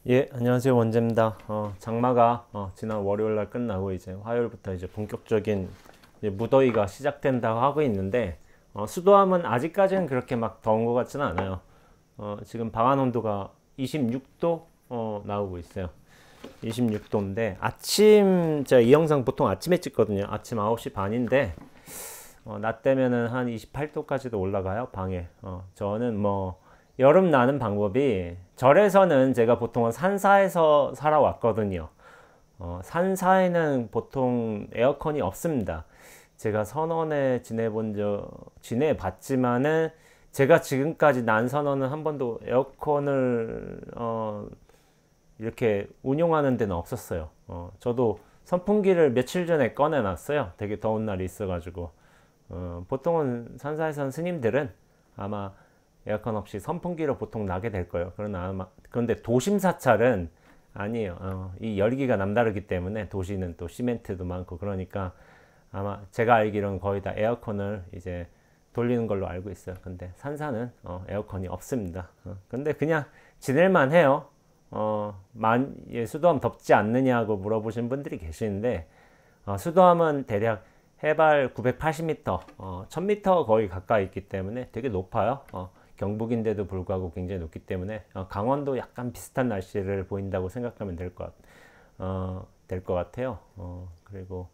예, 안녕하세요. 원재입니다. 장마가 지난 월요일 날 끝나고 이제 화요일부터 이제 본격적인 이제 무더위가 시작된다고 하고 있는데 수도함은 아직까지는 그렇게 막 더운 것 같지는 않아요. 지금 방한 온도가 26도 나오고 있어요. 26도인데 아침 제가 이 영상 보통 아침에 찍거든요. 아침 9시 반인데 낮 되면은 한 28도까지도 올라가요, 방에. 저는 뭐 여름 나는 방법이, 절에서는 제가 보통은 산사에서 살아왔거든요. 산사에는 보통 에어컨이 없습니다. 제가 선원에 지내봤지만은 제가 지금까지 난 선원은 한 번도 에어컨을 이렇게 운용하는 데는 없었어요. 저도 선풍기를 며칠 전에 꺼내놨어요. 되게 더운 날이 있어가지고. 보통은 산사에선 스님들은 아마 에어컨 없이 선풍기로 보통 나게 될 거예요. 그런데 도심 사찰은 아니에요. 이 열기가 남다르기 때문에 도시는 또 시멘트도 많고 그러니까 아마 제가 알기로는 거의 다 에어컨을 이제 돌리는 걸로 알고 있어요. 근데 산사는 에어컨이 없습니다. 근데 그냥 지낼만 해요. 수도함 덥지 않느냐고 물어보신 분들이 계시는데 수도함은 대략 해발 980m, 1000m 거의 가까이 있기 때문에 되게 높아요. 경북인데도 불구하고 굉장히 높기 때문에 강원도 약간 비슷한 날씨를 보인다고 생각하면 될 것 같아요. 그리고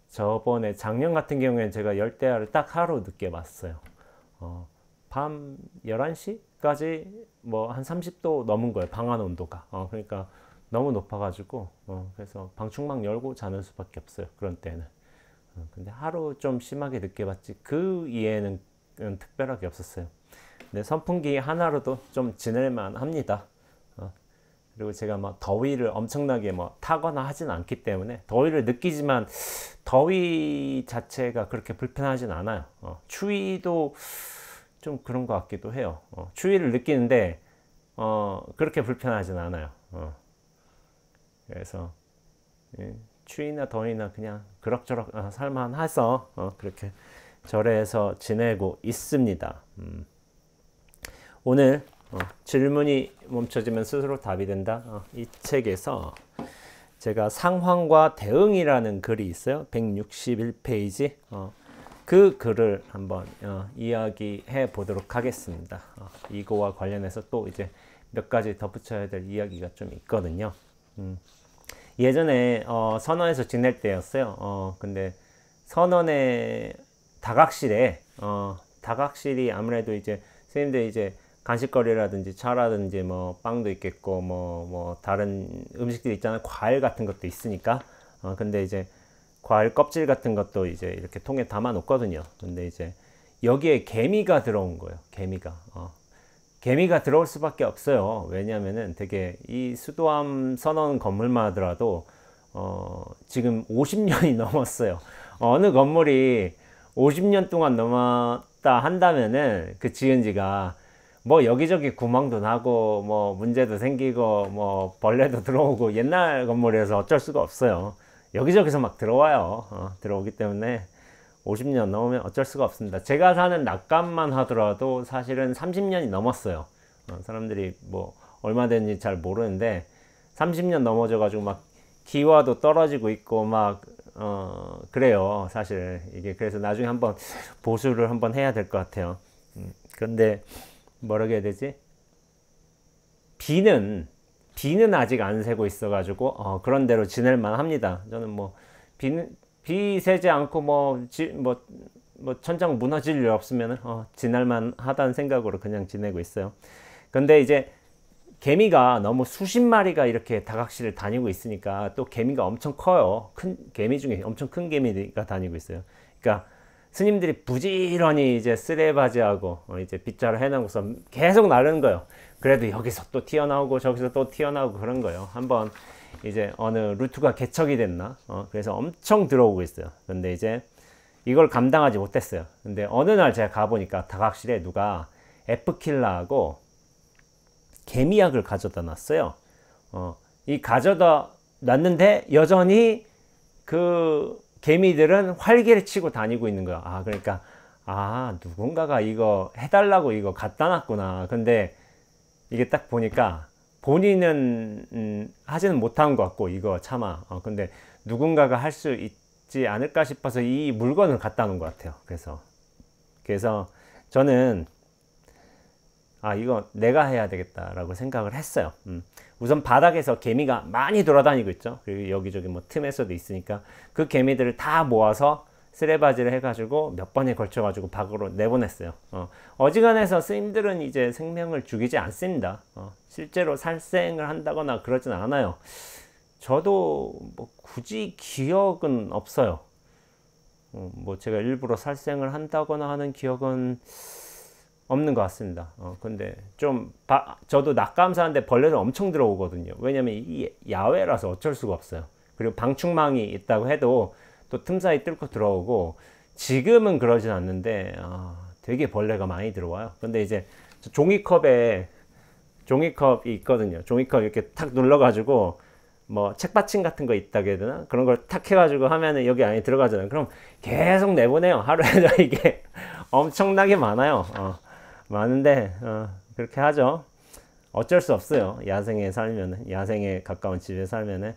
저번에 작년 같은 경우에는 제가 열대야를 딱 하루 늦게 봤어요. 밤 11시까지 뭐 한 30도 넘은 거예요. 방안 온도가. 그러니까 너무 높아가지고 그래서 방충망 열고 자는 수밖에 없어요. 그런 때는. 근데 하루 좀 심하게 늦게 봤지 그 이외에는 특별하게 없었어요. 근데 선풍기 하나로도 좀 지낼만 합니다. 그리고 제가 막 더위를 엄청나게 뭐 타거나 하진 않기 때문에 더위를 느끼지만 더위 자체가 그렇게 불편하진 않아요. 추위도 좀 그런 것 같기도 해요. 추위를 느끼는데 그렇게 불편하진 않아요. 그래서 추위나 더위나 그냥 그럭저럭 살만해서 그렇게 절에서 지내고 있습니다. 오늘 질문이 멈춰지면 스스로 답이 된다. 이 책에서 제가 상황과 대응이라는 글이 있어요. 161페이지. 그 글을 한번 이야기해 보도록 하겠습니다. 이거와 관련해서 또 이제 몇 가지 덧붙여야 될 이야기가 좀 있거든요. 예전에 선원에서 지낼 때였어요. 근데 선원의 다각실이 아무래도 이제 선생님들 이제 간식거리라든지 차라든지 뭐 빵도 있겠고 뭐 다른 음식들 있잖아요. 과일 같은 것도 있으니까. 근데 이제 과일 껍질 같은 것도 이제 이렇게 통에 담아 놓거든요. 근데 이제 여기에 개미가 들어온 거예요. 개미가 들어올 수밖에 없어요. 왜냐면은 되게 이 수도함 선원 건물만 하더라도 지금 50년이 넘었어요. 어느 건물이 50년 동안 넘었다 한다면은 그 지은 지가 뭐 여기저기 구멍도 나고 뭐 문제도 생기고 뭐 벌레도 들어오고 옛날 건물이라서 어쩔 수가 없어요. 여기저기서 막 들어와요. 들어오기 때문에 50년 넘으면 어쩔 수가 없습니다. 제가 사는 낙감만 하더라도 사실은 30년이 넘었어요. 사람들이 뭐 얼마 됐는지 잘 모르는데 30년 넘어져 가지고 막 기와도 떨어지고 있고 막 그래요. 사실 이게 그래서 나중에 한번 보수를 한번 해야 될 것 같아요. 그런데 뭐라고 해야 되지? 비는 아직 안 새고 있어가지고 그런 대로 지낼만 합니다. 저는 뭐 비 새지 않고 뭐 천장 무너질 일 없으면 지낼만 하다는 생각으로 그냥 지내고 있어요. 근데 이제 개미가 너무 수십 마리가 이렇게 다각실을 다니고 있으니까 또 개미가 엄청 커요. 큰 개미 중에 엄청 큰 개미가 다니고 있어요. 그러니까 스님들이 부지런히 이제 쓰레바지하고 이제 빗자루 해놓고서 계속 나르는 거예요. 그래도 여기서 또 튀어나오고 저기서 또 튀어나오고 그런 거예요. 한번 이제 어느 루트가 개척이 됐나? 그래서 엄청 들어오고 있어요. 근데 이제 이걸 감당하지 못했어요. 근데 어느 날 제가 가보니까 다각실에 누가 에프킬라하고 개미약을 가져다 놨어요. 이 가져다 놨는데 여전히 그 개미들은 활개를 치고 다니고 있는 거야. 그러니까 누군가가 이거 해달라고 이거 갖다 놨구나. 근데 이게 딱 보니까 본인은 하지는 못한 것 같고 이거 차마 근데 누군가가 할 수 있지 않을까 싶어서 이 물건을 갖다 놓은 것 같아요. 그래서 저는 이거 내가 해야 되겠다라고 생각을 했어요. 우선 바닥에서 개미가 많이 돌아다니고 있죠. 그리고 여기저기 뭐 틈에서도 있으니까 그 개미들을 다 모아서 쓰레바지를 해가지고 몇 번에 걸쳐가지고 밖으로 내보냈어요. 어지간해서 스님들은 이제 생명을 죽이지 않습니다. 실제로 살생을 한다거나 그러진 않아요. 저도 뭐 굳이 기억은 없어요. 뭐 제가 일부러 살생을 한다거나 하는 기억은 없는 것 같습니다. 근데 좀 저도 낙감사는데 벌레를 엄청 들어오거든요. 왜냐면 이 야외라서 어쩔 수가 없어요. 그리고 방충망이 있다고 해도 또 틈사이 뚫고 들어오고, 지금은 그러진 않는데 되게 벌레가 많이 들어와요. 근데 이제 종이컵이 있거든요. 종이컵 이렇게 탁 눌러가지고 뭐 책받침 같은 거 있다고 해야 되나? 그런 걸 탁 해가지고 하면은 여기 안에 들어가잖아요. 그럼 계속 내보내요. 하루에 이게 엄청나게 많아요. 많은데 그렇게 하죠. 어쩔 수 없어요. 야생에 가까운 집에 살면은.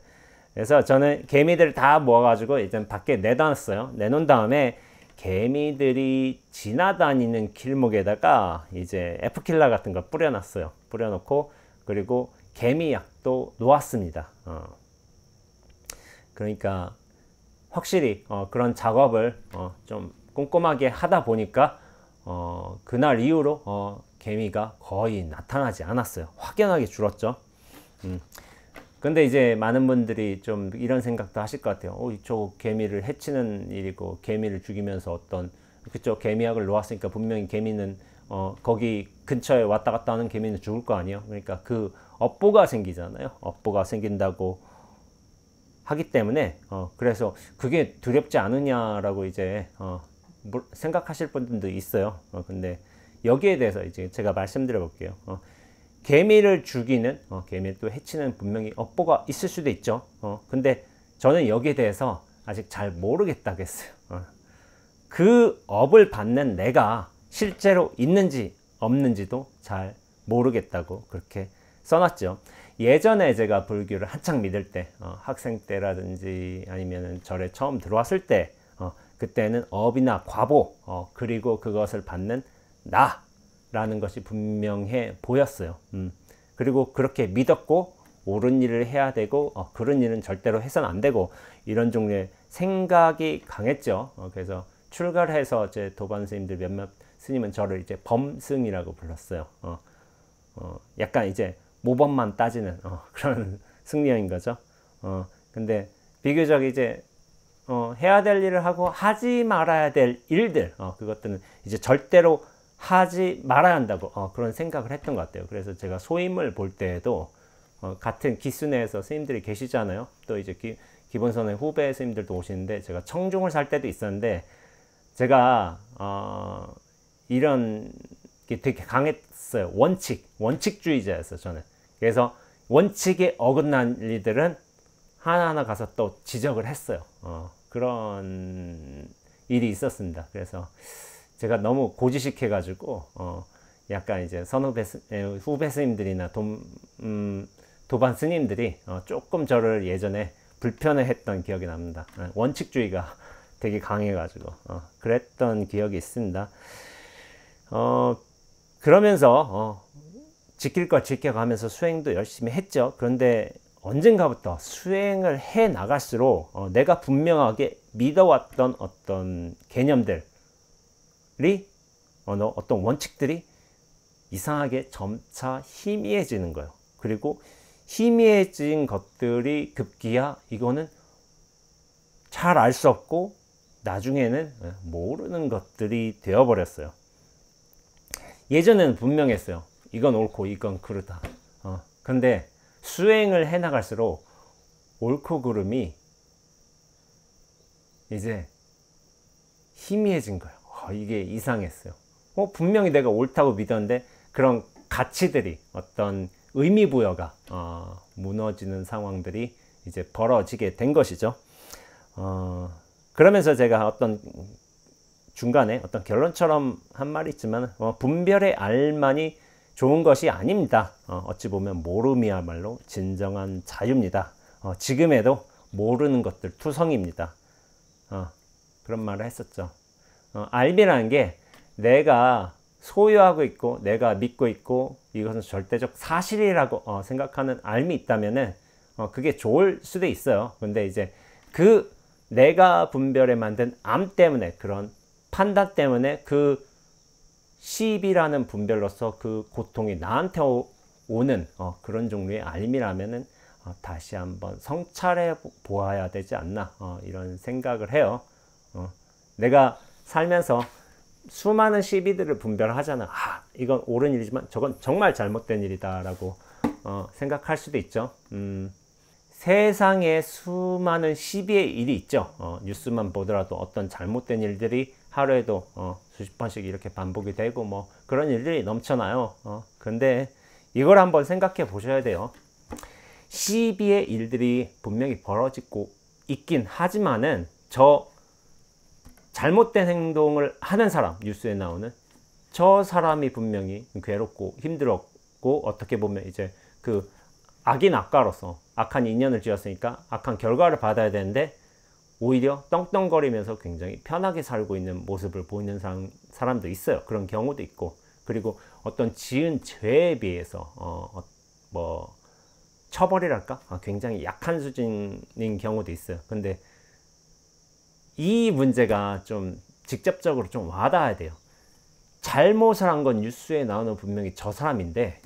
그래서 저는 개미들을 다 모아가지고 일단 밖에 내놨어요. 내놓은 다음에 개미들이 지나다니는 길목에다가 이제 F킬러 같은 거 뿌려놨어요. 뿌려놓고, 그리고 개미약도 놓았습니다. 그러니까 확실히 그런 작업을 좀 꼼꼼하게 하다 보니까 그날 이후로 개미가 거의 나타나지 않았어요. 확연하게 줄었죠. 근데 이제 많은 분들이 좀 이런 생각도 하실 것 같아요. 저 개미를 해치는 일이고, 개미를 죽이면서 그쪽 개미약을 놓았으니까 분명히 개미는 거기 근처에 왔다 갔다 하는 개미는 죽을 거 아니에요. 그러니까 그 업보가 생기잖아요. 업보가 생긴다고 하기 때문에 그래서 그게 두렵지 않으냐라고 이제 생각하실 분들도 있어요. 근데 여기에 대해서 이제 제가 말씀드려 볼게요. 개미를 죽이는, 개미를 또 해치는 분명히 업보가 있을 수도 있죠. 근데 저는 여기에 대해서 아직 잘 모르겠다고 했어요. 그 업을 받는 내가 실제로 있는지 없는지도 잘 모르겠다고 그렇게 써놨죠. 예전에 제가 불교를 한창 믿을 때, 학생 때라든지 아니면 절에 처음 들어왔을 때, 그때는 업이나 과보, 그리고 그것을 받는 나라는 것이 분명해 보였어요. 그리고 그렇게 믿었고, 옳은 일을 해야 되고, 그런 일은 절대로 해서는 안 되고, 이런 종류의 생각이 강했죠. 그래서 출가를 해서 제 도반 스님들 몇몇 스님은 저를 이제 범승이라고 불렀어요. 약간 이제 모범만 따지는 그런 승려인 거죠. 근데 비교적 이제 해야 될 일을 하고 하지 말아야 될 일들, 그것들은 이제 절대로 하지 말아야 한다고 그런 생각을 했던 것 같아요. 그래서 제가 소임을 볼 때에도 같은 기순회에서 스님들이 계시잖아요. 또 이제 기본선의 후배 스님들도 오시는데, 제가 청중을 살 때도 있었는데, 제가 이런 게 되게 강했어요. 원칙주의자였어요, 저는. 그래서 원칙에 어긋난 일들은 하나하나 가서 또 지적을 했어요. 그런 일이 있었습니다. 그래서 제가 너무 고지식 해가지고 약간 이제 후배 스님들이나 도반 스님들이 조금 저를 예전에 불편해 했던 기억이 납니다. 원칙주의가 되게 강해가지고 그랬던 기억이 있습니다. 그러면서 지킬 걸 지켜가면서 수행도 열심히 했죠. 그런데 언젠가부터 수행을 해 나갈수록 내가 분명하게 믿어왔던 어떤 개념들이, 어떤 원칙들이 이상하게 점차 희미해지는 거예요. 그리고 희미해진 것들이 급기야 이거는 잘 알 수 없고 나중에는 모르는 것들이 되어버렸어요. 예전에는 분명했어요. 이건 옳고 이건 그르다. 근데 수행을 해나갈수록 옳고 그름이 이제 희미해진 거예요. 이게 이상했어요. 분명히 내가 옳다고 믿었는데 그런 가치들이, 어떤 의미부여가 무너지는 상황들이 이제 벌어지게 된 것이죠. 그러면서 제가 어떤 중간에 어떤 결론처럼 한 말이 있지만 분별의 알만이 좋은 것이 아닙니다. 어찌 보면 모름이야말로 진정한 자유입니다. 지금에도 모르는 것들 투성입니다. 그런 말을 했었죠. 알미라는 게 내가 소유하고 있고 내가 믿고 있고 이것은 절대적 사실이라고 생각하는 알미 있다면은 그게 좋을 수도 있어요. 근데 이제 그 내가 분별에 만든 암 때문에, 그런 판단 때문에 그 시비라는 분별로서 그 고통이 나한테 오는 그런 종류의 알미라면은 다시 한번 성찰해 보아야 되지 않나, 이런 생각을 해요. 내가 살면서 수많은 시비들을 분별하잖아. 이건 옳은 일이지만 저건 정말 잘못된 일이다 라고 생각할 수도 있죠. 세상에 수많은 시비의 일이 있죠. 뉴스만 보더라도 어떤 잘못된 일들이 하루에도 수십 번씩 이렇게 반복이 되고 뭐 그런 일들이 넘쳐나요. 근데 이걸 한번 생각해 보셔야 돼요. 시비의 일들이 분명히 벌어지고 있긴 하지만은 저 잘못된 행동을 하는 사람, 뉴스에 나오는 저 사람이 분명히 괴롭고 힘들었고, 어떻게 보면 이제 그 악인 악가로서 악한 인연을 지었으니까 악한 결과를 받아야 되는데 오히려 떵떵거리면서 굉장히 편하게 살고 있는 모습을 보이는 사람도 있어요. 그런 경우도 있고, 그리고 어떤 지은 죄에 비해서 뭐 처벌이랄까? 굉장히 약한 수준인 경우도 있어요. 근데 이 문제가 좀 직접적으로 좀 와닿아야 돼요. 잘못을 한 건 뉴스에 나오는 분명히 저 사람인데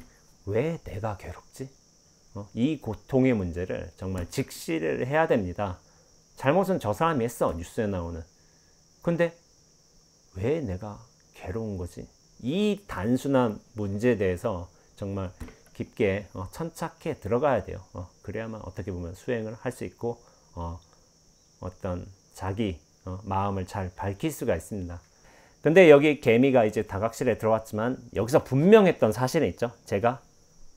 왜 내가 괴롭지? 이 고통의 문제를 정말 직시를 해야 됩니다. 잘못은 저 사람이 했어, 뉴스에 나오는. 근데 왜 내가 괴로운 거지? 이 단순한 문제에 대해서 정말 깊게 천착해 들어가야 돼요. 그래야만 어떻게 보면 수행을 할 수 있고 어떤 자기 마음을 잘 밝힐 수가 있습니다. 근데 여기 개미가 이제 다각실에 들어왔지만 여기서 분명했던 사실은 있죠. 제가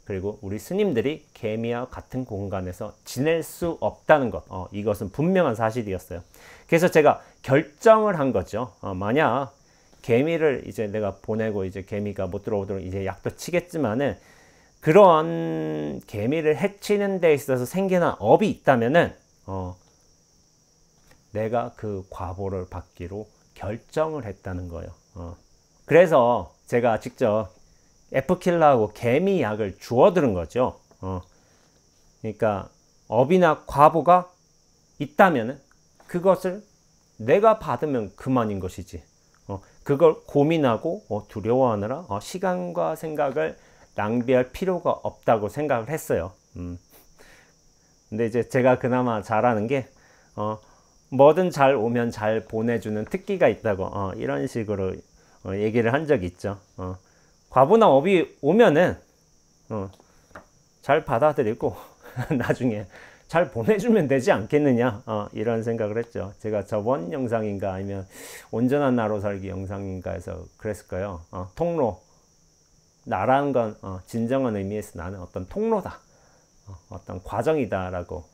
그리고 우리 스님들이 개미와 같은 공간에서 지낼 수 없다는 것, 이것은 분명한 사실이었어요. 그래서 제가 결정을 한 거죠. 만약 개미를 이제 내가 보내고 이제 개미가 못 들어오도록 이제 약도 치겠지만은, 그런 개미를 해치는 데 있어서 생겨난 업이 있다면은 내가 그 과보를 받기로 결정을 했다는 거예요. 그래서 제가 직접 F킬러하고 개미 약을 주워 들은 거죠. 그러니까 업이나 과보가 있다면은 그것을 내가 받으면 그만인 것이지. 그걸 고민하고 두려워하느라 시간과 생각을 낭비할 필요가 없다고 생각을 했어요. 근데 이제 제가 그나마 잘하는 게 뭐든 잘 오면 잘 보내주는 특기가 있다고 이런 식으로 얘기를 한 적이 있죠. 과부나 업이 오면은 잘 받아들이고 나중에 잘 보내주면 되지 않겠느냐, 이런 생각을 했죠. 제가 저번 영상인가 아니면 온전한 나로 살기 영상인가에서 그랬을 거예요. 통로, 나라는 건 진정한 의미에서 나는 어떤 통로다, 어떤 과정이다 라고,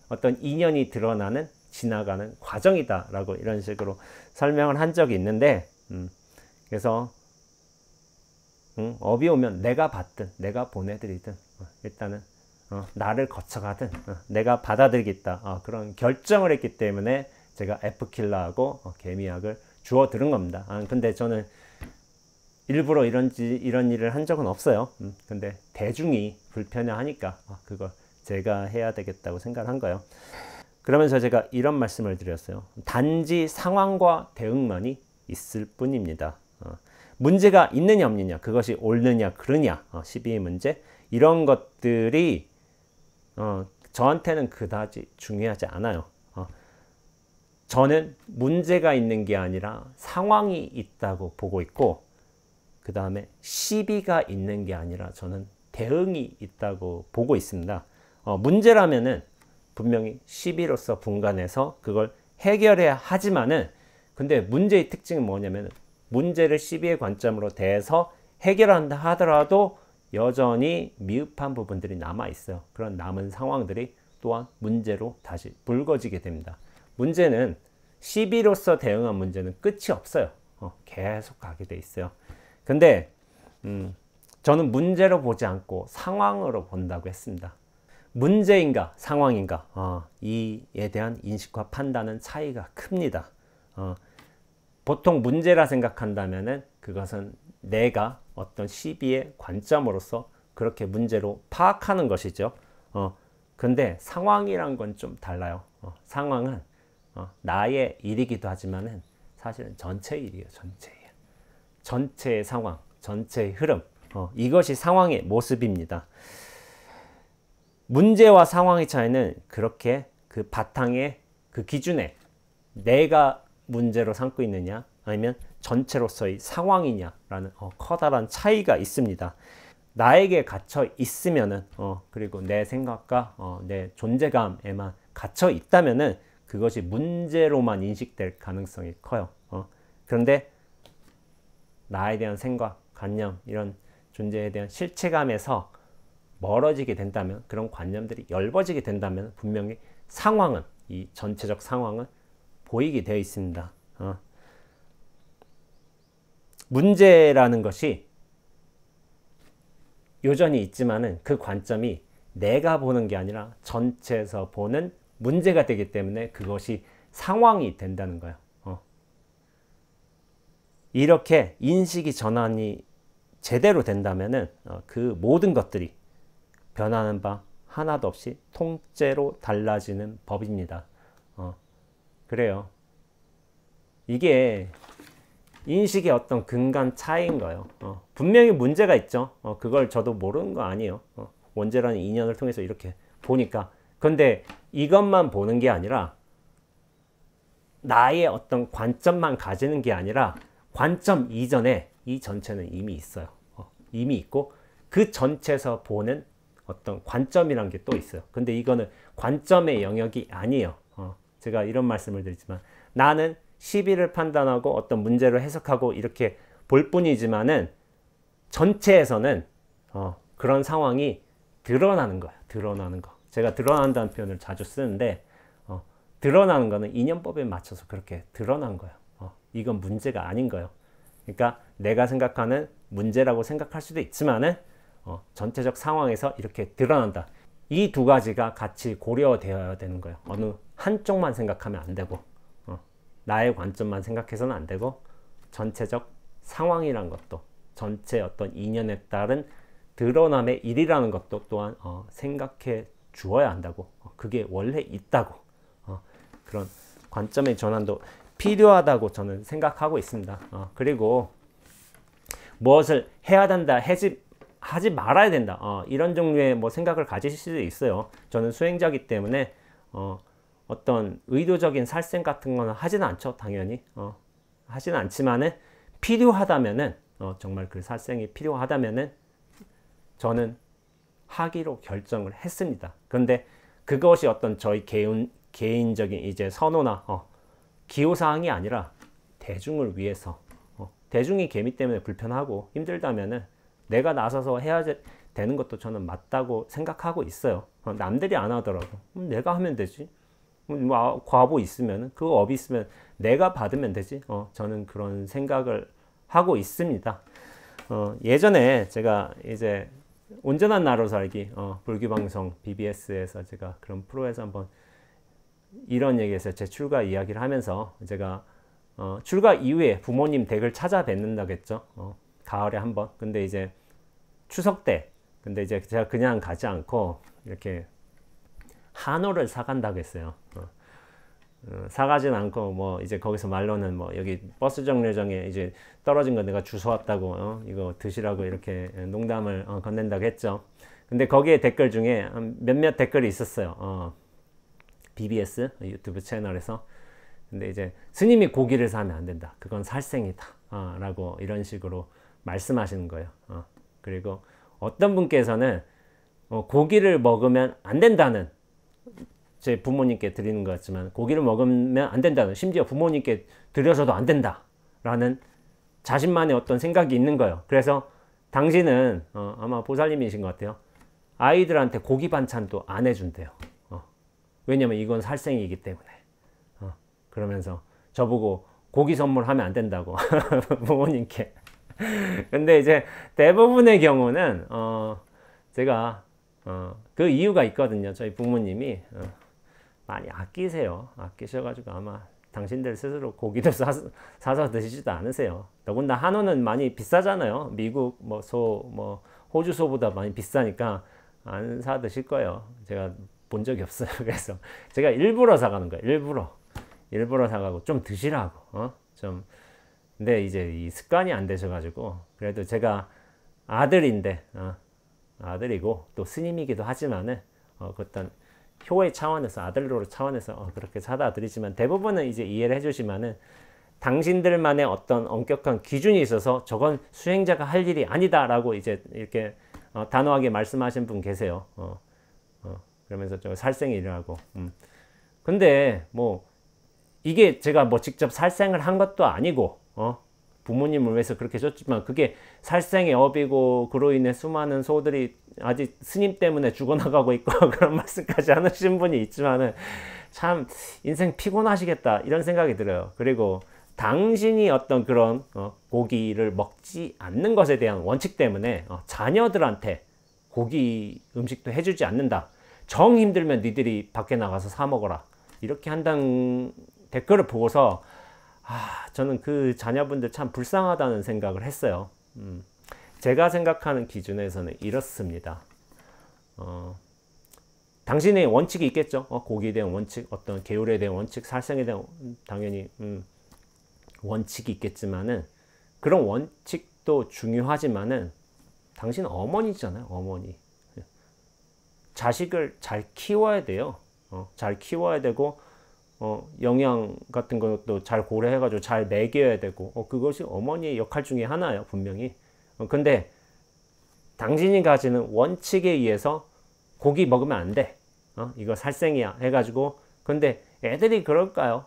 어떤 인연이 드러나는 지나가는 과정이다 라고 이런 식으로 설명을 한 적이 있는데, 그래서 업이 오면 내가 받든 내가 보내드리든 일단은 나를 거쳐가든 내가 받아들이겠다, 그런 결정을 했기 때문에 제가 F킬러하고 개미약을 주워 들은 겁니다. 근데 저는 일부러 이런 일을 한 적은 없어요. 근데 대중이 불편해하니까 그걸 제가 해야 되겠다고 생각한 거예요. 그러면서 제가 이런 말씀을 드렸어요. 단지 상황과 대응만이 있을 뿐입니다. 문제가 있느냐 없느냐, 그것이 옳느냐 그르냐, 시비의 문제, 이런 것들이 저한테는 그다지 중요하지 않아요. 저는 문제가 있는 게 아니라 상황이 있다고 보고 있고, 그 다음에 시비가 있는 게 아니라 저는 대응이 있다고 보고 있습니다. 문제라면은 분명히 시비로서 분간해서 그걸 해결해야 하지만은, 근데 문제의 특징은 뭐냐면 문제를 시비의 관점으로 대해서 해결한다 하더라도 여전히 미흡한 부분들이 남아 있어요. 그런 남은 상황들이 또한 문제로 다시 불거지게 됩니다. 문제는 시비로서 대응한 문제는 끝이 없어요. 계속 가게 돼 있어요. 근데 저는 문제로 보지 않고 상황으로 본다고 했습니다. 문제인가 상황인가 이에 대한 인식과 판단은 차이가 큽니다. 보통 문제라 생각한다면은 그것은 내가 어떤 시비의 관점으로서 그렇게 문제로 파악하는 것이죠. 근데 상황이란 건 좀 달라요. 상황은 나의 일이기도 하지만은 사실은 전체의 일이에요. 전체의 상황, 전체의 흐름. 이것이 상황의 모습입니다. 문제와 상황의 차이는 그렇게 그 바탕에 그 기준에 내가 문제로 삼고 있느냐 아니면 전체로서의 상황이냐라는 커다란 차이가 있습니다. 나에게 갇혀 있으면은 그리고 내 생각과 내 존재감에만 갇혀 있다면은 그것이 문제로만 인식될 가능성이 커요. 그런데 나에 대한 생각, 관념 이런 존재에 대한 실체감에서 멀어지게 된다면, 그런 관념들이 엷어지게 된다면 분명히 상황은, 이 전체적 상황은 보이게 되어 있습니다. 문제라는 것이 여전히 있지만은 그 관점이 내가 보는 게 아니라 전체에서 보는 문제가 되기 때문에 그것이 상황이 된다는 거예요. 이렇게 인식이 전환이 제대로 된다면은 그 모든 것들이 변하는 바 하나도 없이 통째로 달라지는 법입니다. 그래요. 이게 인식의 어떤 근간 차이인 거예요. 분명히 문제가 있죠. 그걸 저도 모르는 거 아니에요. 원죄라는 인연을 통해서 이렇게 보니까. 근데 이것만 보는 게 아니라 나의 어떤 관점만 가지는 게 아니라 관점 이전에 이 전체는 이미 있어요. 이미 있고 그 전체에서 보는 어떤 관점이란 게 또 있어요. 근데 이거는 관점의 영역이 아니에요. 제가 이런 말씀을 드리지만 나는 시비를 판단하고 어떤 문제를 해석하고 이렇게 볼 뿐이지만은 전체에서는 그런 상황이 드러나는 거예요. 드러나는 거. 제가 드러난다는 표현을 자주 쓰는데 드러나는 거는 인연법에 맞춰서 그렇게 드러난 거예요. 이건 문제가 아닌 거예요. 그러니까 내가 생각하는 문제라고 생각할 수도 있지만은 전체적 상황에서 이렇게 드러난다. 이 두 가지가 같이 고려되어야 되는 거예요. 어느 한쪽만 생각하면 안 되고 나의 관점만 생각해서는 안 되고 전체적 상황이란 것도 전체 어떤 인연에 따른 드러남의 일이라는 것도 또한 생각해 주어야 한다고. 그게 원래 있다고. 그런 관점의 전환도 필요하다고 저는 생각하고 있습니다. 그리고 무엇을 해야 된다, 하지 말아야 된다. 이런 종류의 뭐 생각을 가지실 수도 있어요. 저는 수행자이기 때문에 어떤 의도적인 살생 같은 거는 하지는 않죠. 당연히. 하지는 않지만은 필요하다면은 정말 그 살생이 필요하다면은 저는 하기로 결정을 했습니다. 그런데 그것이 어떤 저희 개인적인 이제 선호나 기호사항이 아니라 대중을 위해서 대중이 개미 때문에 불편하고 힘들다면은 내가 나서서 해야 되는 것도 저는 맞다고 생각하고 있어요. 남들이 안 하더라도 내가 하면 되지. 과보 있으면 그 업이 있으면 내가 받으면 되지. 저는 그런 생각을 하고 있습니다. 예전에 제가 이제 온전한 나로 살기 불교방송 BBS에서 제가 그런 프로에서 한번 이런 얘기에서 제 출가 이야기를 하면서 제가 출가 이후에 부모님 댁을 찾아뵙는다고 했죠. 가을에 한번. 근데 이제 추석 때 근데 이제 제가 그냥 가지 않고 이렇게 한우를 사간다고 했어요. 사가진 않고 뭐 이제 거기서 말로는 뭐 여기 버스 정류장에 이제 떨어진 거 내가 주워왔다고 이거 드시라고 이렇게 농담을 건넨다고 했죠. 근데 거기에 댓글 중에 몇몇 댓글이 있었어요. BBS 유튜브 채널에서. 근데 이제 스님이 고기를 사면 안 된다. 그건 살생이다. 라고 이런 식으로 말씀하시는 거예요. 그리고 어떤 분께서는 고기를 먹으면 안 된다는, 제 부모님께 드리는 것 같지만 고기를 먹으면 안 된다는, 심지어 부모님께 드려서도 안 된다라는 자신만의 어떤 생각이 있는 거예요. 그래서 당신은 아마 보살님이신 것 같아요. 아이들한테 고기 반찬도 안 해준대요. 왜냐면 이건 살생이기 때문에. 그러면서 저보고 고기 선물하면 안 된다고 부모님께 근데 이제 대부분의 경우는 제가 그 이유가 있거든요. 저희 부모님이 많이 아끼세요. 아끼셔가지고 아마 당신들 스스로 고기도 사서 드시지도 않으세요. 더군다나 한우는 많이 비싸잖아요. 미국 뭐 호주 소보다 많이 비싸니까 안 사 드실 거예요. 제가 본 적이 없어요. 그래서 제가 일부러 사가는 거예요. 일부러 사가고 좀 드시라고. 좀. 근데 이제 이 습관이 안 되셔가지고 그래도 제가 아들인데 아들이고 또 스님이기도 하지만은 어떤 효의 차원에서 아들로 차원에서 그렇게 사다 드리지만 대부분은 이제 이해를 해주시면은 당신들만의 어떤 엄격한 기준이 있어서 저건 수행자가 할 일이 아니다라고 이제 이렇게 단호하게 말씀하신 분 계세요. 그러면서 저 살생이라고. 근데 뭐 이게 제가 뭐 직접 살생을 한 것도 아니고 부모님을 위해서 그렇게 줬지만 그게 살생의 업이고 그로 인해 수많은 소들이 아직 스님 때문에 죽어나가고 있고 그런 말씀까지 하시는 분이 있지만은 참 인생 피곤하시겠다 이런 생각이 들어요. 그리고 당신이 어떤 그런 고기를 먹지 않는 것에 대한 원칙 때문에 자녀들한테 고기 음식도 해주지 않는다. 정 힘들면 니들이 밖에 나가서 사 먹어라. 이렇게 한다는 댓글을 보고서 저는 그 자녀분들 참 불쌍하다는 생각을 했어요. 제가 생각하는 기준에서는 이렇습니다. 당신의 원칙이 있겠죠. 고기에 대한 원칙, 어떤 계율에 대한 원칙, 살생에 대한 당연히 원칙이 있겠지만은 그런 원칙도 중요하지만은 당신 어머니잖아요. 어머니. 자식을 잘 키워야 돼요. 잘 키워야 되고 영양 같은 것도 잘 고려해가지고 잘 먹여야 되고 그것이 어머니의 역할 중에 하나예요. 분명히. 근데 당신이 가지는 원칙에 의해서 고기 먹으면 안 돼. 이거 살생이야 해가지고 근데 애들이 그럴까요?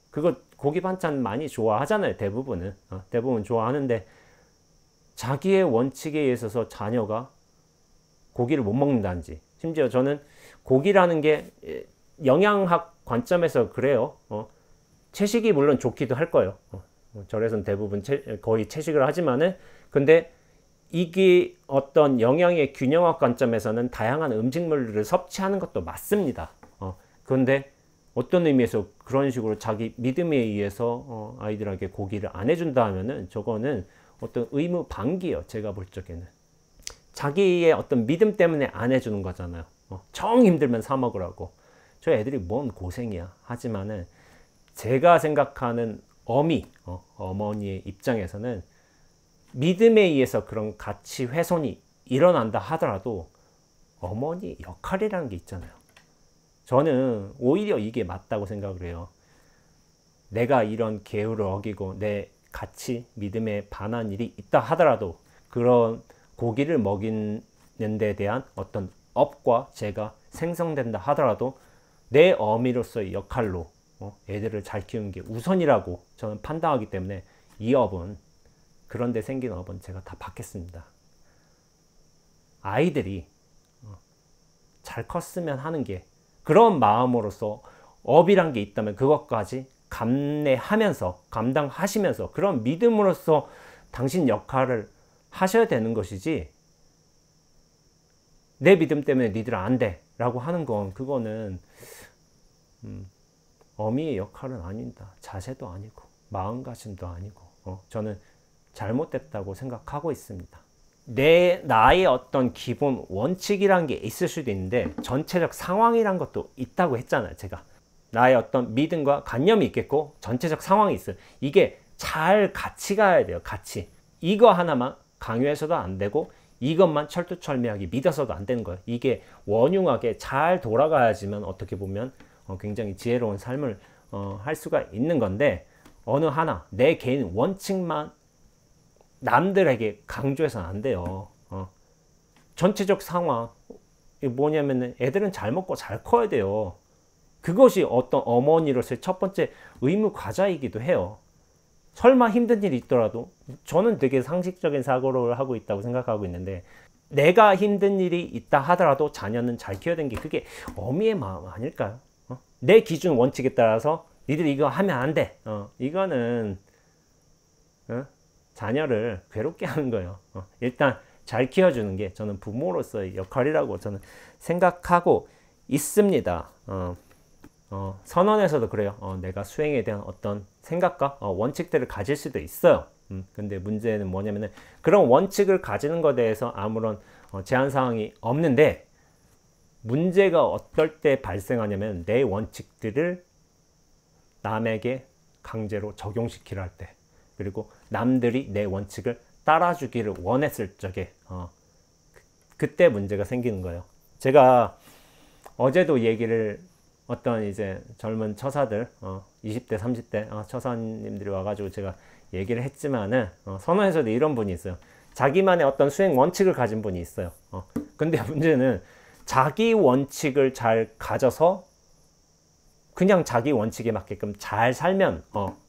그거 고기 반찬 많이 좋아하잖아요. 대부분은. 대부분 좋아하는데 자기의 원칙에 의해서 자녀가 고기를 못 먹는다든지 심지어 저는 고기라는 게 영양학 관점에서 그래요. 채식이 물론 좋기도 할 거예요. 절에서는 대부분 거의 채식을 하지만은 근데 이게 어떤 영양의 균형학 관점에서는 다양한 음식물을 섭취하는 것도 맞습니다. 그런데 어떤 의미에서 그런 식으로 자기 믿음에 의해서 아이들에게 고기를 안 해준다 하면은 저거는 어떤 의무 방기예요. 제가 볼 적에는. 자기의 어떤 믿음 때문에 안 해주는 거잖아요. 정 힘들면 사 먹으라고. 저 애들이 뭔 고생이야. 하지만은 제가 생각하는 어머니의 입장에서는 믿음에 의해서 그런 가치 훼손이 일어난다 하더라도 어머니 역할이라는 게 있잖아요. 저는 오히려 이게 맞다고 생각을 해요. 내가 이런 계율을 어기고 내 가치, 믿음에 반한 일이 있다 하더라도 그런 고기를 먹이는 데 대한 어떤 업과 죄가 생성된다 하더라도 내 어미로서의 역할로 애들을 잘 키우는 게 우선이라고 저는 판단하기 때문에 이 업은 그런데 생긴 업은 제가 다 받겠습니다. 아이들이 잘 컸으면 하는 게 그런 마음으로서 업이란 게 있다면 그것까지 감내하면서 감당하시면서 그런 믿음으로써 당신 역할을 하셔야 되는 것이지 내 믿음 때문에 니들 안 돼 라고 하는 건 그거는 어미의 역할은 아니다. 자세도 아니고 마음가짐도 아니고 저는 잘못됐다고 생각하고 있습니다. 나의 어떤 기본 원칙이란 게 있을 수도 있는데 전체적 상황이란 것도 있다고 했잖아요. 제가 나의 어떤 믿음과 관념이 있겠고 전체적 상황이 있어요. 이게 잘 같이 가야 돼요. 같이. 이거 하나만 강요해서도 안 되고 이것만 철두철미하게 믿어서도 안 되는 거예요. 이게 원흉하게 잘 돌아가야지만 어떻게 보면 굉장히 지혜로운 삶을 할 수가 있는 건데 어느 하나 내 개인 원칙만 남들에게 강조해서는 안 돼요. 전체적 상황 뭐냐면 애들은 잘 먹고 잘 커야 돼요. 그것이 어떤 어머니로서의 첫 번째 의무 과자이기도 해요. 설마 힘든 일이 있더라도 저는 되게 상식적인 사고를 하고 있다고 생각하고 있는데 내가 힘든 일이 있다 하더라도 자녀는 잘 키워야 되는 게 그게 어미의 마음 아닐까요? 내 기준 원칙에 따라서 니들 이거 하면 안 돼. 이거는 자녀를 괴롭게 하는 거예요. 일단 잘 키워주는 게 저는 부모로서의 역할이라고 저는 생각하고 있습니다. 선언에서도 그래요. 내가 수행에 대한 어떤 생각과 원칙들을 가질 수도 있어요. 근데 문제는 뭐냐면은 그런 원칙을 가지는 것에 대해서 아무런 제한 사항이 없는데, 문제가 어떨 때 발생하냐면 내 원칙들을 남에게 강제로 적용시키려 할 때, 그리고 남들이 내 원칙을 따라주기를 원했을 적에 그때 문제가 생기는 거예요. 제가 어제도 얘기를 어떤 이제 젊은 처사들 20대 30대 처사님들이 와가지고 제가 얘기를 했지만은 선언에서도 이런 분이 있어요. 자기만의 어떤 수행 원칙을 가진 분이 있어요. 근데 문제는 자기 원칙을 잘 가져서 그냥 자기 원칙에 맞게끔 잘 살면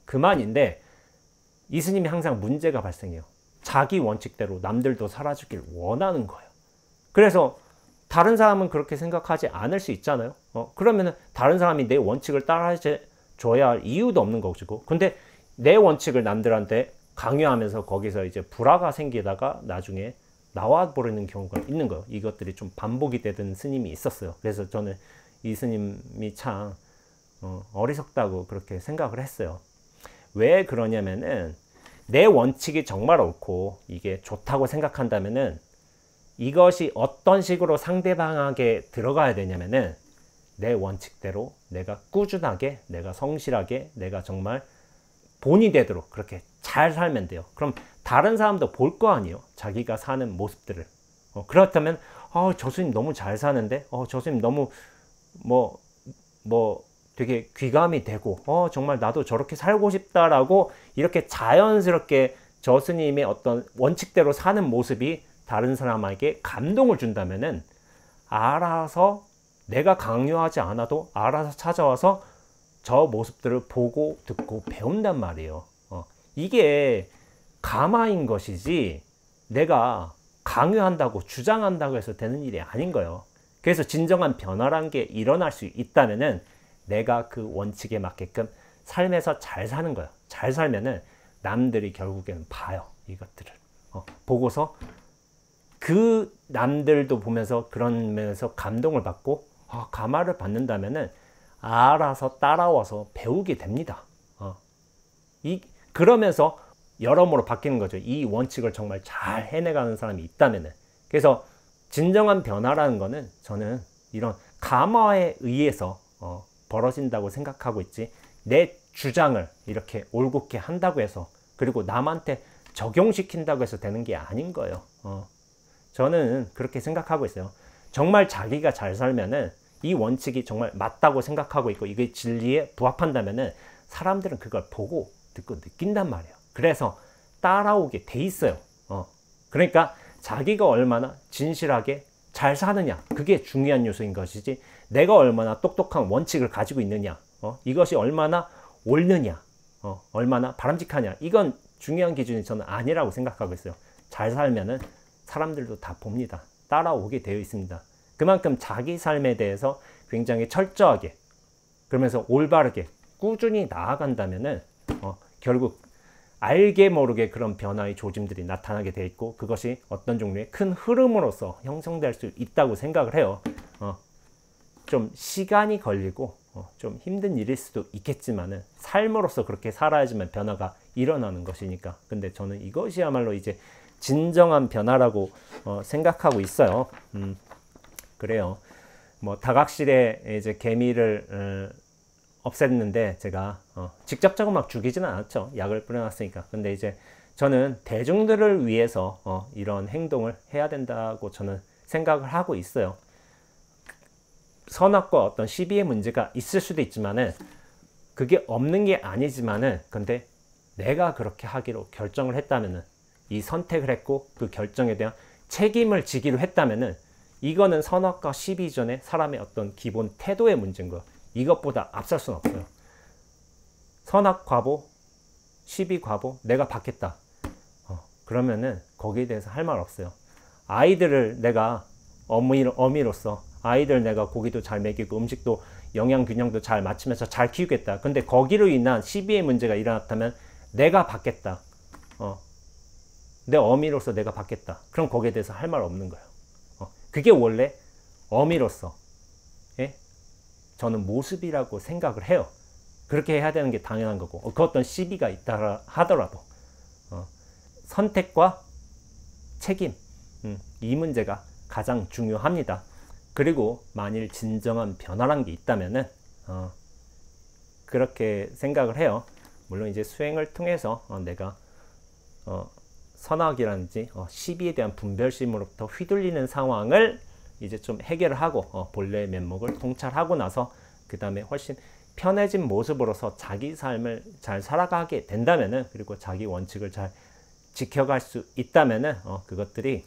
그만인데, 이 스님이 항상 문제가 발생해요. 자기 원칙대로 남들도 살아주길 원하는 거예요. 그래서 다른 사람은 그렇게 생각하지 않을 수 있잖아요. 그러면은 다른 사람이 내 원칙을 따라줘야 할 이유도 없는 거고, 근데 내 원칙을 남들한테 강요하면서 거기서 이제 불화가 생기다가 나중에 나와 버리는 경우가 있는 거예요. 이것들이 좀 반복이 되던 스님이 있었어요. 그래서 저는 이 스님이 참 어리석다고 그렇게 생각을 했어요. 왜 그러냐면은 내 원칙이 정말 옳고 이게 좋다고 생각한다면은 이것이 어떤 식으로 상대방에게 들어가야 되냐면은 내 원칙대로 내가 꾸준하게, 내가 성실하게, 내가 정말 본이 되도록 그렇게 잘 살면 돼요. 그럼 다른 사람도 볼 거 아니에요. 자기가 사는 모습들을. 그렇다면 저 스님 너무 잘 사는데, 저 스님 너무 되게 귀감이 되고 정말 나도 저렇게 살고 싶다라고 이렇게 자연스럽게 저 스님의 어떤 원칙대로 사는 모습이 다른 사람에게 감동을 준다면은 알아서, 내가 강요하지 않아도 알아서 찾아와서 저 모습들을 보고 듣고 배운단 말이에요. 이게 가마인 것이지 내가 강요한다고 주장한다고 해서 되는 일이 아닌 거예요. 그래서 진정한 변화란 게 일어날 수 있다면은 내가 그 원칙에 맞게끔 삶에서 잘 사는 거예요. 잘 살면은 남들이 결국에는 봐요. 이것들을 보고서 그 남들도 보면서 그런 면에서 감동을 받고 가마를 받는다면은 알아서 따라와서 배우게 됩니다. 그러면서 여러모로 바뀌는 거죠. 이 원칙을 정말 잘 해내가는 사람이 있다면은. 그래서 진정한 변화라는 거는 저는 이런 가마에 의해서 벌어진다고 생각하고 있지, 내 주장을 이렇게 올곧게 한다고 해서, 그리고 남한테 적용시킨다고 해서 되는 게 아닌 거예요. 저는 그렇게 생각하고 있어요. 정말 자기가 잘 살면은 이 원칙이 정말 맞다고 생각하고 있고 이게 진리에 부합한다면은 사람들은 그걸 보고 듣고 느낀단 말이에요. 그래서 따라오게 돼 있어요. 그러니까 자기가 얼마나 진실하게 잘 사느냐, 그게 중요한 요소인 것이지, 내가 얼마나 똑똑한 원칙을 가지고 있느냐, 이것이 얼마나 옳느냐, 얼마나 바람직하냐, 이건 중요한 기준이 저는 아니라고 생각하고 있어요. 잘 살면은 사람들도 다 봅니다. 따라오게 되어 있습니다. 그만큼 자기 삶에 대해서 굉장히 철저하게, 그러면서 올바르게 꾸준히 나아간다면은 결국 알게 모르게 그런 변화의 조짐들이 나타나게 돼 있고, 그것이 어떤 종류의 큰 흐름으로서 형성될 수 있다고 생각을 해요. 좀 시간이 걸리고 좀 힘든 일일 수도 있겠지만은 삶으로서 그렇게 살아야지만 변화가 일어나는 것이니까. 근데 저는 이것이야말로 이제 진정한 변화라고 생각하고 있어요. 그래요. 다각실에 이제 개미를 없앴는데 제가 직접적으로 막 죽이지는 않았죠. 약을 뿌려놨으니까. 근데 이제 저는 대중들을 위해서 이런 행동을 해야 된다고 저는 생각을 하고 있어요. 선악과 어떤 시비의 문제가 있을 수도 있지만은, 그게 없는 게 아니지만은, 근데 내가 그렇게 하기로 결정을 했다면은, 이 선택을 했고 그 결정에 대한 책임을 지기로 했다면은, 이거는 선악과 시비 전에 사람의 어떤 기본 태도의 문제인 거예요. 이것보다 앞설 수는 없어요. 선악 과보, 시비 과보, 내가 받겠다. 그러면은 거기에 대해서 할 말 없어요. 아이들을 내가 어미로서 아이들 내가 고기도 잘 먹이고 음식도 영양 균형도 잘 맞추면서 잘 키우겠다. 근데 거기로 인한 시비의 문제가 일어났다면 내가 받겠다. 내 어미로서 내가 받겠다. 그럼 거기에 대해서 할 말 없는 거예요. 그게 원래 어미로서 예? 저는 모습이라고 생각을 해요. 그렇게 해야 되는 게 당연한 거고, 그 어떤 시비가 있다 하더라도 선택과 책임, 이 문제가 가장 중요합니다. 그리고 만일 진정한 변화란 게 있다면은 그렇게 생각을 해요. 물론 이제 수행을 통해서 내가 선악이라든지 시비에 대한 분별심으로부터 휘둘리는 상황을 이제 좀 해결을 하고 본래의 면목을 통찰하고 나서 그 다음에 훨씬 편해진 모습으로서 자기 삶을 잘 살아가게 된다면은, 그리고 자기 원칙을 잘 지켜갈 수 있다면은 그것들이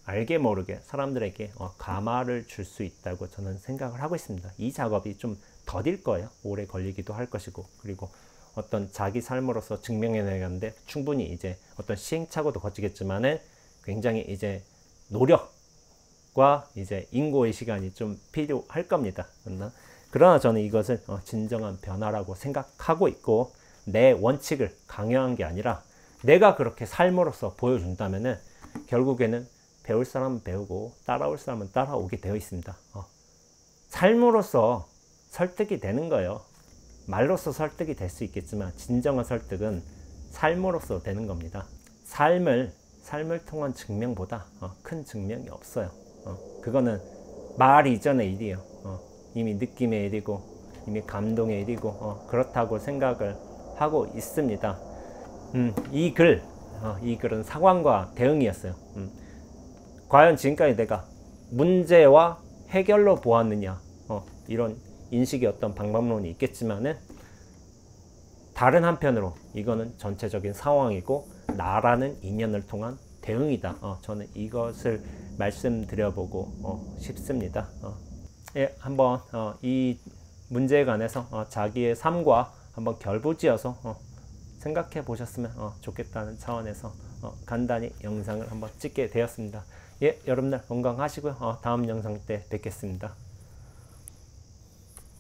알게 모르게 사람들에게 감화를 줄 수 있다고 저는 생각을 하고 있습니다. 이 작업이 좀 더딜 거예요. 오래 걸리기도 할 것이고, 그리고 어떤 자기 삶으로서 증명해내는데 충분히 이제 어떤 시행착오도 거치겠지만은 굉장히 이제 노력과 이제 인고의 시간이 좀 필요할 겁니다. 그러나 저는 이것을 진정한 변화라고 생각하고 있고, 내 원칙을 강요한 게 아니라 내가 그렇게 삶으로서 보여준다면은 결국에는 배울 사람은 배우고 따라올 사람은 따라오게 되어 있습니다. 삶으로서 설득이 되는 거예요. 말로서 설득이 될 수 있겠지만 진정한 설득은 삶으로서 되는 겁니다. 삶을 통한 증명보다 큰 증명이 없어요. 그거는 말 이전의 일이에요. 이미 느낌의 일이고 이미 감동의 일이고 그렇다고 생각을 하고 있습니다. 이 글은 상황과 대응이었어요. 과연 지금까지 내가 문제와 해결로 보았느냐, 이런 인식의 어떤 방법론이 있겠지만은, 다른 한편으로 이거는 전체적인 상황이고 나라는 인연을 통한 대응이다. 저는 이것을 말씀드려보고 싶습니다. 예, 한번 이 문제에 관해서 자기의 삶과 한번 결부지어서 생각해 보셨으면 좋겠다는 차원에서 간단히 영상을 한번 찍게 되었습니다. 예, 여러분들 건강하시고요. 다음 영상 때 뵙겠습니다.